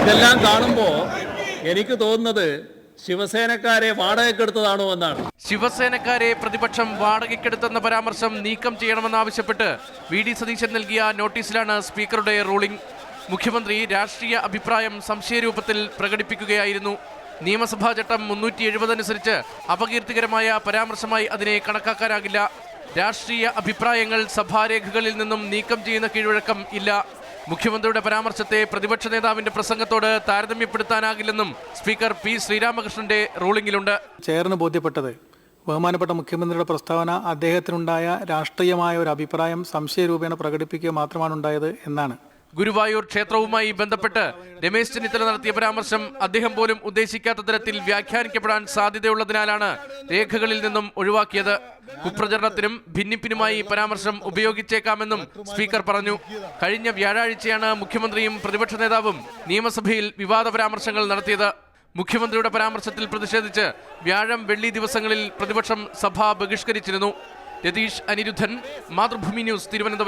ഇതെല്ലാം കാണുമ്പോൾ എനിക്ക് തോന്നുന്നത് ശിവസേനക്കാരെ വാടകയ്ക്കെടുത്തതാണോ എന്നാണ്. ശിവസേനക്കാരെ പ്രതിപക്ഷം വാടകയ്ക്കെടുത്തെന്ന പരാമർശം നീക്കം ചെയ്യണമെന്നാവശ്യപ്പെട്ട് വി.ഡി. സതീശൻ നൽകിയ നോട്ടീസിലാണ് സ്പീക്കറുടെ റൂളിംഗ്. മുഖ്യമന്ത്രി രാഷ്ട്രീയ അഭിപ്രായം സംശയരൂപത്തിൽ പ്രകടിപ്പിക്കുകയായിരുന്നു. നിയമസഭാ ചട്ടം 370 അനുസരിച്ച് അപകീർത്തികരമായ പരാമർശമായി അതിനെ കണക്കാക്കാനാകില്ല. രാഷ്ട്രീയ അഭിപ്രായങ്ങൾ സഭാരേഖകളിൽ നിന്നും നീക്കം ചെയ്യുന്ന കീഴ്വഴക്കം ഇല്ല. മുഖ്യമന്ത്രിയുടെ പരാമർശത്തെ പ്രതിപക്ഷ നേതാവിന്റെ പ്രസംഗത്തോട് താരതമ്യപ്പെടുത്താനാകില്ലെന്നും സ്പീക്കർ പി. ശ്രീരാമകൃഷ്ണന്റെ റൂളിംഗിലുണ്ട്. ചെയറിന് ബോധ്യപ്പെട്ടത് ബഹുമാനപ്പെട്ട മുഖ്യമന്ത്രിയുടെ പ്രസ്താവന അദ്ദേഹത്തിനുണ്ടായ രാഷ്ട്രീയമായ ഒരു അഭിപ്രായം സംശയരൂപേണ പ്രകടിപ്പിക്കുക മാത്രമാണ് ഉണ്ടായത് എന്നാണ്. ഗുരുവായൂർ ക്ഷേത്രവുമായി ബന്ധപ്പെട്ട് രമേശ് ചെന്നിത്തല നടത്തിയ പരാമർശം അദ്ദേഹം പോലും ഉദ്ദേശിക്കാത്ത തരത്തിൽ വ്യാഖ്യാനിക്കപ്പെടാൻ സാധ്യതയുള്ളതിനാലാണ് രേഖകളിൽ നിന്നും ഒഴിവാക്കിയത്. കുപ്രചരണത്തിനും ഭിന്നിപ്പിനുമായി പരാമർശം ഉപയോഗിച്ചേക്കാമെന്നും സ്പീക്കർ പറഞ്ഞു. കഴിഞ്ഞ വ്യാഴാഴ്ചയാണ് മുഖ്യമന്ത്രിയും പ്രതിപക്ഷ നേതാവും നിയമസഭയിൽ വിവാദ പരാമർശങ്ങൾ നടത്തിയത്. മുഖ്യമന്ത്രിയുടെ പരാമർശത്തിൽ പ്രതിഷേധിച്ച് വ്യാഴം വെള്ളി ദിവസങ്ങളിൽ പ്രതിപക്ഷം സഭ ബഹിഷ്കരിച്ചിരുന്നു. രതീഷ് അനിരുദ്ധൻ, മാതൃഭൂമി ന്യൂസ്, തിരുവനന്തപുരം.